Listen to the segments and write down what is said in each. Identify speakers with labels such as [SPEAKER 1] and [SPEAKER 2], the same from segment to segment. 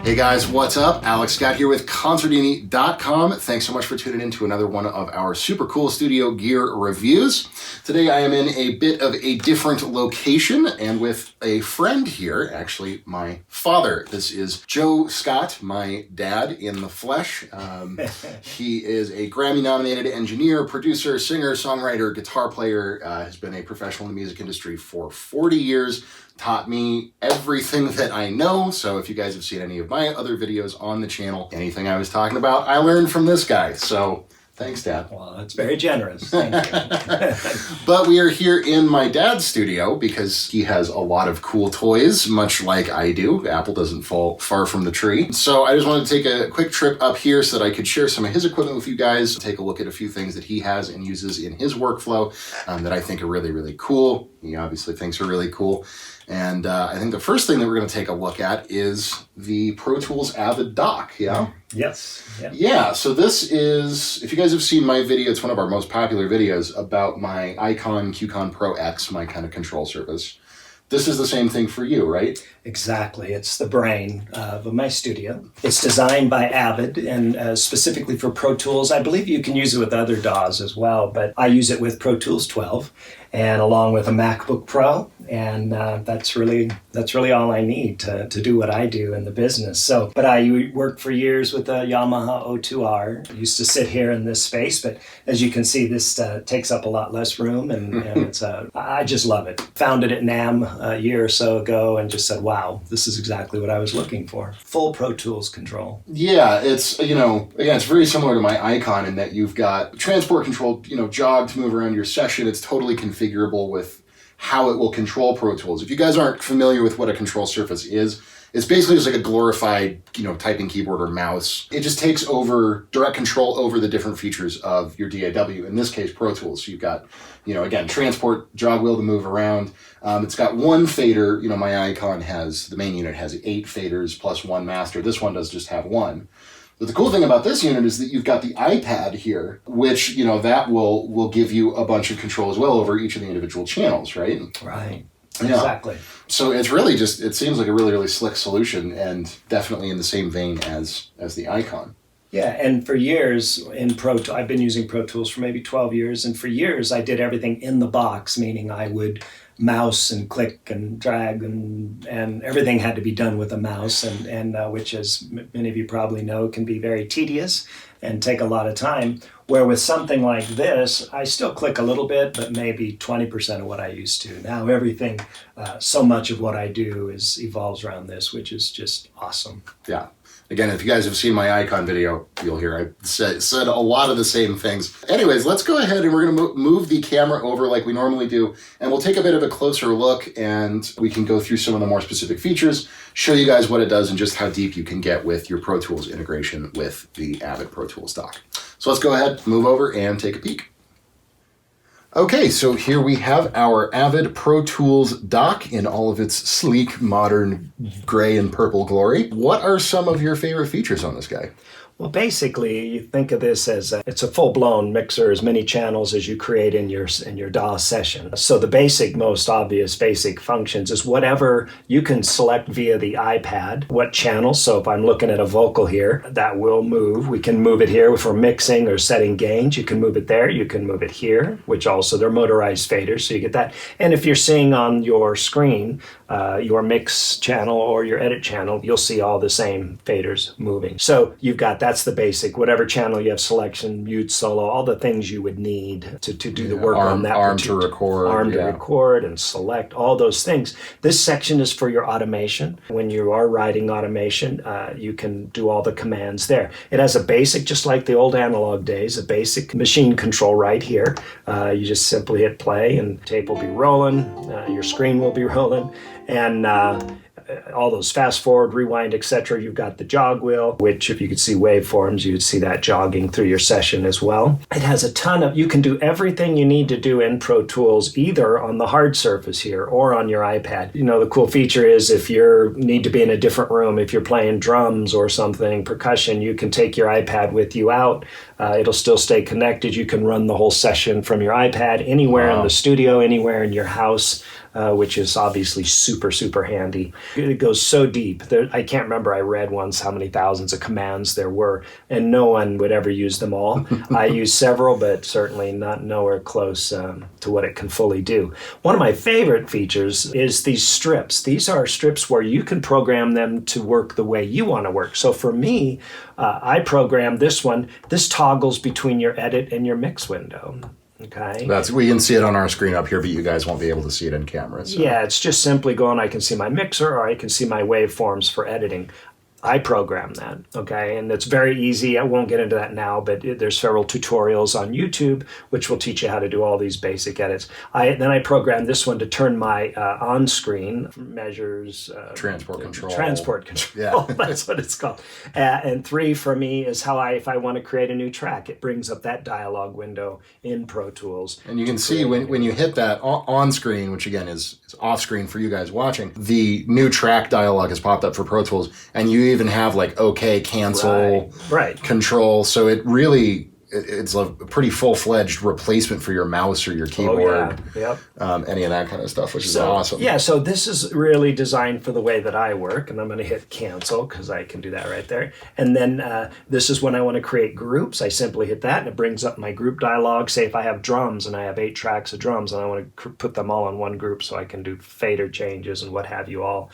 [SPEAKER 1] Hey guys, what's up? Alex Scott here with Consordini.com. Thanks so much for tuning in to another one of our super cool studio gear reviews. Today I am in a bit of a different location and with a friend here, actually my father. This is Joe Scott, my dad in the flesh. He is a Grammy-nominated engineer, producer, singer, songwriter, guitar player, has been a professional in the music industry for 40 years. Taught me everything that I know. So if you guys have seen any of my other videos on the channel, anything I was talking about, I learned from this guy. So thanks, Dad.
[SPEAKER 2] Well, that's very generous. Thank you.
[SPEAKER 1] But we are here in my dad's studio because he has a lot of cool toys, much like I do. Apple doesn't fall far from the tree. So I just wanted to take a quick trip up here so that I could share some of his equipment with you guys, take a look at a few things that he has and uses in his workflow that I think are really, really cool. He obviously thinks are really cool. And I think the first thing that we're going to take a look at is the Pro Tools Avid dock, yeah?
[SPEAKER 2] Yes.
[SPEAKER 1] Yeah, so this is, if you guys have seen my video, it's one of our most popular videos about my Icon QCon Pro X, my kind of control surface. This is the same thing for you, right?
[SPEAKER 2] Exactly. It's the brain of my studio. It's designed by Avid and specifically for Pro Tools. I believe you can use it with other DAWs as well, but I use it with Pro Tools 12 and along with a MacBook Pro. And that's really all I need to do what I do in the business. So, but I worked for years with a Yamaha O2R. I used to sit here in this space, but as you can see, this takes up a lot less room, and it's I just love it. Found it at NAMM a year or so ago, and just said, "Wow, this is exactly what I was looking for." Full Pro Tools control.
[SPEAKER 1] Yeah, it's again, it's very similar to my Icon in that you've got transport control, jog to move around your session. It's totally configurable with how it will control Pro Tools. If you guys aren't familiar with what a control surface is, it's basically just like a glorified, typing keyboard or mouse. It just takes over direct control over the different features of your DAW. In this case, Pro Tools. So you've got, again, transport, jog wheel to move around. It's got one fader. My Icon the main unit has 8 faders plus 1 master. This one does just have 1. But the cool thing about this unit is that you've got the iPad here, which, that will give you a bunch of control as well over each of the individual channels, right?
[SPEAKER 2] Right.
[SPEAKER 1] Yeah.
[SPEAKER 2] Exactly.
[SPEAKER 1] So it's really it seems like a really, really slick solution and definitely in the same vein as the Icon.
[SPEAKER 2] Yeah, and for years I've been using Pro Tools for maybe 12 years, and for years I did everything in the box, meaning I would mouse and click and drag and everything had to be done with a mouse, and which, as many of you probably know, can be very tedious and take a lot of time. Where with something like this, I still click a little bit, but maybe 20% of what I used to. Now everything, so much of what I do evolves around this, which is just awesome.
[SPEAKER 1] Yeah. Again, if you guys have seen my Icon video, you'll hear I said a lot of the same things. Anyways, let's go ahead and we're going to move the camera over like we normally do, and we'll take a bit of a closer look, and we can go through some of the more specific features, show you guys what it does, and just how deep you can get with your Pro Tools integration with the Avid Pro Tools dock. So let's go ahead, move over, and take a peek. Okay, so here we have our Avid Pro Tools dock in all of its sleek, modern, gray and purple glory. What are some of your favorite features on this guy?
[SPEAKER 2] Well, basically, you think of this as it's a full-blown mixer, as many channels as you create in your DAWS session. So the most obvious basic functions is whatever you can select via the iPad, what channel. So if I'm looking at a vocal here, that will move. We can move it here for mixing or setting gains. You can move it there. You can move it here, which also they're motorized faders, so you get that. And if you're seeing on your screen your mix channel or your edit channel, you'll see all the same faders moving. So you've got that's the basic, whatever channel you have, selection, mute, solo, all the things you would need to do the work on that.
[SPEAKER 1] Arm to record.
[SPEAKER 2] Arm to record and select, all those things. This section is for your automation. When you are writing automation, you can do all the commands there. It has a basic, just like the old analog days, a basic machine control right here. You just simply hit play and tape will be rolling, your screen will be rolling, and all those fast forward, rewind, etc. You've got the jog wheel, which if you could see waveforms, you'd see that jogging through your session as well. It has a ton of, you can do everything you need to do in Pro Tools, either on the hard surface here or on your iPad. You know, the cool feature is if you need to be in a different room, if you're playing drums or something, percussion, you can take your iPad with you out. It'll still stay connected. You can run the whole session from your iPad anywhere in the studio, anywhere in your house. which is obviously super, super handy. It goes so deep. I can't remember, I read once how many thousands of commands there were, and no one would ever use them all. I use several, but certainly not nowhere close to what it can fully do. One of my favorite features is these strips. These are strips where you can program them to work the way you want to work. So for me, I program this one. This toggles between your edit and your mix window. Okay.
[SPEAKER 1] We can see it on our screen up here, but you guys won't be able to see it in camera. So.
[SPEAKER 2] Yeah, it's just simply going, I can see my mixer or I can see my waveforms for editing. I program that, okay? And it's very easy. I won't get into that now, but there's several tutorials on YouTube which will teach you how to do all these basic edits. Then I program this one to turn my on-screen measures.
[SPEAKER 1] Transport control.
[SPEAKER 2] Transport control, yeah. That's what it's called. And 3 for me is how if I want to create a new track, it brings up that dialog window in Pro Tools.
[SPEAKER 1] And you can see when you hit that on-screen, which again is off-screen for you guys watching, the new track dialog has popped up for Pro Tools, and you even have like OK, cancel,
[SPEAKER 2] right.
[SPEAKER 1] control. So it really, it's a pretty full-fledged replacement for your mouse or your keyboard.
[SPEAKER 2] Oh, yeah. Yep.
[SPEAKER 1] Any of that kind of stuff, which is awesome.
[SPEAKER 2] Yeah, so this is really designed for the way that I work, and I'm going to hit cancel because I can do that right there. And then this is when I want to create groups. I simply hit that, and it brings up my group dialog. Say if I have drums, and I have 8 tracks of drums, and I want to put them all in one group so I can do fader changes and what have you all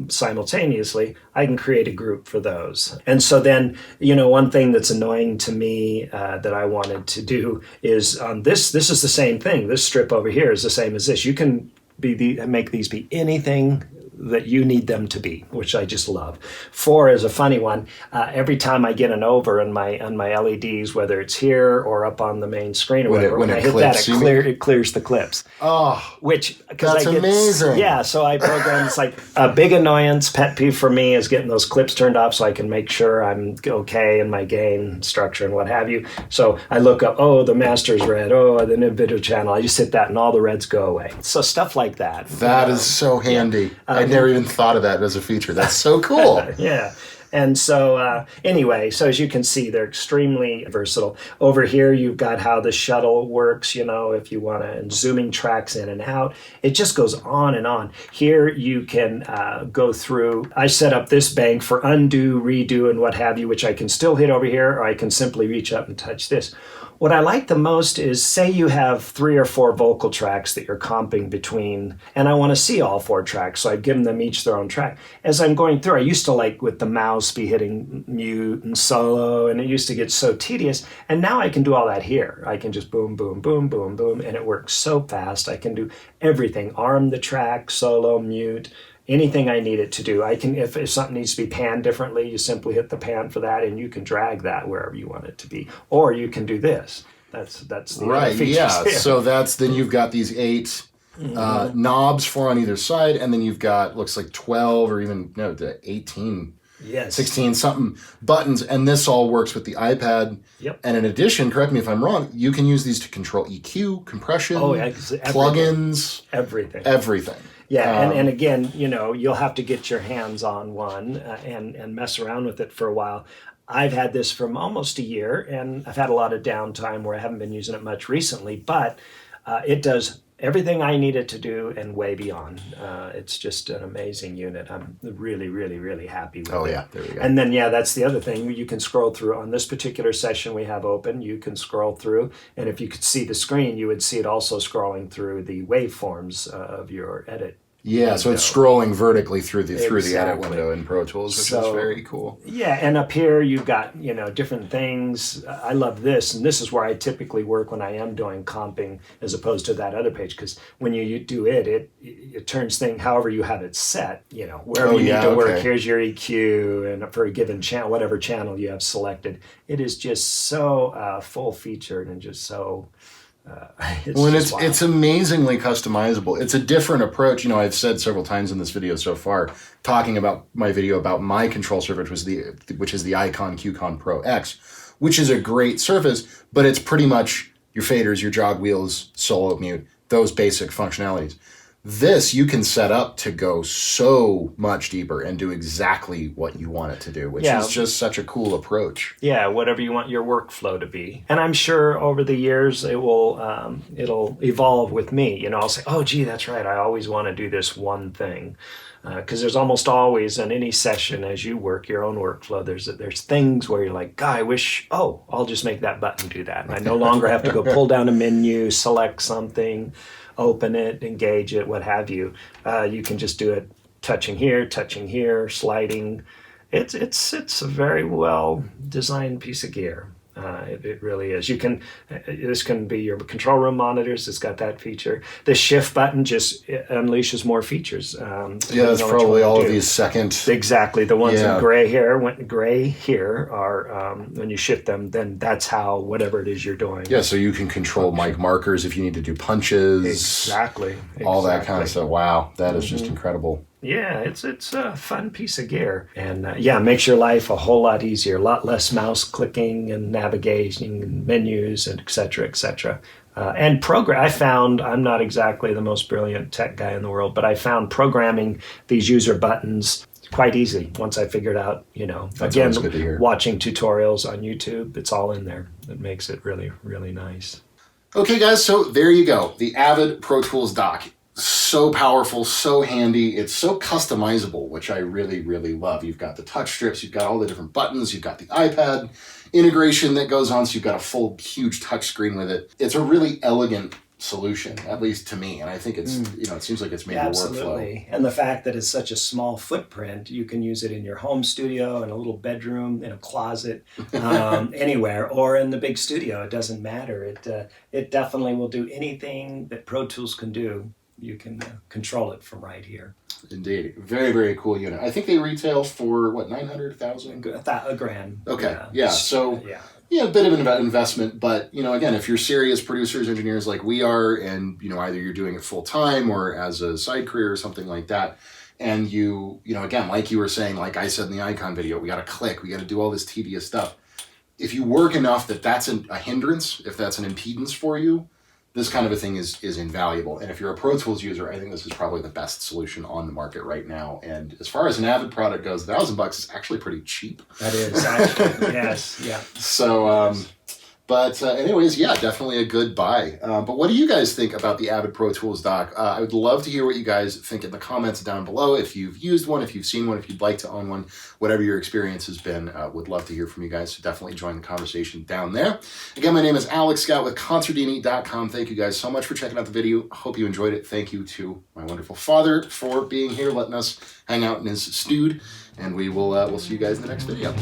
[SPEAKER 2] simultaneously, I can create a group for those. And so then, one thing that's annoying to me that I wanted to do is on this is the same thing. This strip over here is the same as this. You can make these be anything that you need them to be, which I just love. 4 is a funny one. Every time I get an over on my LEDs, whether it's here or up on the main screen or whatever, when I hit that, it clears the clips.
[SPEAKER 1] Oh, that's amazing.
[SPEAKER 2] Yeah, so I program, it's like a big annoyance, pet peeve for me is getting those clips turned off so I can make sure I'm okay in my gain structure and what have you. So I look up, the master's red, the new video channel. I just hit that and all the reds go away. So stuff like that.
[SPEAKER 1] That is so handy. I never even thought of that as a feature. That's so cool.
[SPEAKER 2] Yeah. And so anyway, so as you can see, they're extremely versatile. Over here, you've got how the shuttle works, if you want to, and zooming tracks in and out. It just goes on and on. Here you can go through. I set up this bank for undo, redo, and what have you, which I can still hit over here, or I can simply reach up and touch this. What I like the most is, say you have 3 or 4 vocal tracks that you're comping between, and I want to see all 4 tracks, so I've given them each their own track. As I'm going through, I used to like with the mouse be hitting mute and solo, and it used to get so tedious, and now I can do all that here. I can just boom, boom, boom, boom, boom, and it works so fast. I can do everything, arm the track, solo, mute, anything I need it to do. I can, if something needs to be panned differently, you simply hit the pan for that, and you can drag that wherever you want it to be. Or you can do this. That's the
[SPEAKER 1] right.
[SPEAKER 2] Other features
[SPEAKER 1] Yeah.
[SPEAKER 2] here.
[SPEAKER 1] So then you've got these 8 knobs, 4 on either side, and then you've got looks like 12 or even 18.
[SPEAKER 2] Yes.
[SPEAKER 1] 16 something buttons, and this all works with the iPad.
[SPEAKER 2] Yep.
[SPEAKER 1] And in addition, correct me if I'm wrong, you can use these to control EQ, compression, plugins, everything.
[SPEAKER 2] Yeah, and again, you'll have to get your hands on one and mess around with it for a while. I've had this for almost a year, and I've had a lot of downtime where I haven't been using it much recently, but it does everything I need it to do and way beyond. It's just an amazing unit. I'm really, really, really happy with it.
[SPEAKER 1] Oh, yeah, there we go.
[SPEAKER 2] And then, that's the other thing. You can scroll through. On this particular session we have open, you can scroll through, and if you could see the screen, you would see it also scrolling through the waveforms of your edit.
[SPEAKER 1] Yeah, so it's scrolling vertically through the edit window in Pro Tools, which is very cool.
[SPEAKER 2] Yeah, and up here you've got, different things. I love this, and this is where I typically work when I am doing comping as opposed to that other page, because when you do it turns things however you have it set, wherever you need to work. Here's your EQ, and for a given channel, whatever channel you have selected. It is just so full-featured and just so... It's
[SPEAKER 1] amazingly customizable. It's a different approach. I've said several times in this video so far, talking about my video about my control surface, which is the Icon QCon Pro X, which is a great surface, but it's pretty much your faders, your jog wheels, solo, mute, those basic functionalities. This you can set up to go so much deeper and do exactly what you want it to do, which is just such a cool approach.
[SPEAKER 2] Yeah, whatever you want your workflow to be. And I'm sure over the years it will it'll evolve with me. You know, I'll say, oh, gee, that's right. I always want to do this one thing. Because there's almost always in any session as you work your own workflow, there's things where you're like, God, I wish, I'll just make that button do that. And I no longer have to go pull down a menu, select something, open it, engage it, what have you. You can just do it touching here, sliding. It's a very well designed piece of gear. It really is. This can be your control room monitors. It's got that feature. The shift button just unleashes more features.
[SPEAKER 1] That's probably all of these second.
[SPEAKER 2] Exactly. The ones in gray here are when you shift them, then that's how whatever it is you're doing.
[SPEAKER 1] Yeah, so you can control mic markers if you need to do punches.
[SPEAKER 2] Exactly.
[SPEAKER 1] All that kind of stuff. Wow, that is just incredible.
[SPEAKER 2] Yeah, it's a fun piece of gear, and makes your life a whole lot easier. A lot less mouse clicking and navigating and menus and et cetera, et cetera. And I found, I'm not exactly the most brilliant tech guy in the world, but I found programming these user buttons quite easy once I figured out,
[SPEAKER 1] That's
[SPEAKER 2] again,
[SPEAKER 1] good to hear.
[SPEAKER 2] Watching tutorials on YouTube, it's all in there. It makes it really, really nice.
[SPEAKER 1] Okay, guys, so there you go. The Avid Pro Tools dock. So powerful, so handy. It's so customizable, which I really, really love. You've got the touch strips, you've got all the different buttons, you've got the iPad integration that goes on, so you've got a full, huge touch screen with it. It's a really elegant solution, at least to me, and I think it's, it seems like it's made your workflow.
[SPEAKER 2] Absolutely. And the fact that it's such a small footprint, you can use it in your home studio, in a little bedroom, in a closet, anywhere, or in the big studio. It doesn't matter. It definitely will do anything that Pro Tools can do. You can control it from right here.
[SPEAKER 1] Indeed. Very, very cool unit. I think they retail for, what, $900,000?
[SPEAKER 2] $1,000.
[SPEAKER 1] Okay. Yeah. So, a bit of an investment. But, again, if you're serious producers, engineers like we are, and, either you're doing it full time or as a side career or something like that, and you again, like you were saying, like I said in the icon video, we got to click, we got to do all this tedious stuff. If you work enough that's a hindrance, if that's an impedance for you, this kind of a thing is invaluable. And if you're a Pro Tools user, I think this is probably the best solution on the market right now. And as far as an Avid product goes, $1,000 is actually pretty cheap.
[SPEAKER 2] That is, actually. Yes, yeah.
[SPEAKER 1] So, anyways, definitely a good buy. But what do you guys think about the Avid Pro Tools dock? I would love to hear what you guys think in the comments down below. If you've used one, if you've seen one, if you'd like to own one, whatever your experience has been, would love to hear from you guys. So definitely join the conversation down there. Again, my name is Alex Scott with Consordini.com. Thank you guys so much for checking out the video. I hope you enjoyed it. Thank you to my wonderful father for being here, letting us hang out in his stude. And we'll see you guys in the next video.